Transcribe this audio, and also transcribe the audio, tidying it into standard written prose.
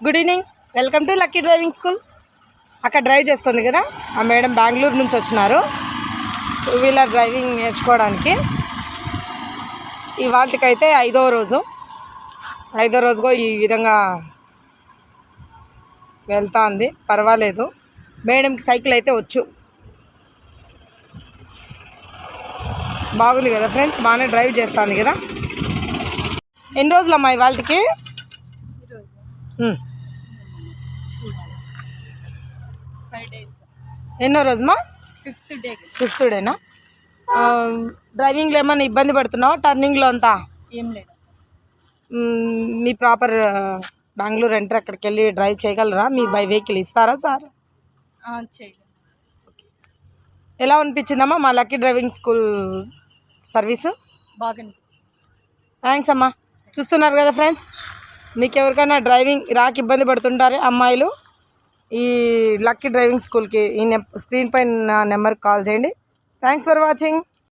Good evening, welcome to lucky driving school. అక్కడ drive చేస్తుంది కదా ఆ మేడం బెంగళూరు నుంచి వచ్చినారు 2 వీలర్ డ్రైవింగ్ నేర్చుకోవడానికి. ఇవాళకైతే 5వ రోజుగా ఈ విధంగా వెళ్తా ఉంది. పర్వాలేదు, మేడంకి సైకిల్ అయితే వచ్చు. బాగుంది కదా ఫ్రెండ్స్, బాగానే డ్రైవ్ చేస్తుంది కదా. ఎన్ని రోజులమ్మా ఇవాళకి? ఎన్నో రోజుమా? ఫిఫ్త్ డేనా? డ్రైవింగ్లో ఏమన్నా ఇబ్బంది పడుతున్నావా? టర్నింగ్లో అంతా ఏం లేదు. మీ ప్రాపర్ బెంగళూరు ఎంటర్ అక్కడికి వెళ్ళి డ్రైవ్ చేయగలరా? మీ బై వెహికల్ ఇస్తారా సార్? ఎలా అనిపించిందమ్మా మా లక్కీ డ్రైవింగ్ స్కూల్ సర్వీసు? బాగా. థ్యాంక్స్ అమ్మా. చూస్తున్నారు కదా ఫ్రెండ్స్, మీకు ఎవరికైనా డ్రైవింగ్ రాక ఇబ్బంది పడుతుంటారే అమ్మాయిలు, ఈ లక్కీ డ్రైవింగ్ స్కూల్కి ఈ స్క్రీన్ పైన నెంబర్కి కాల్ చేయండి. Thanks for watching.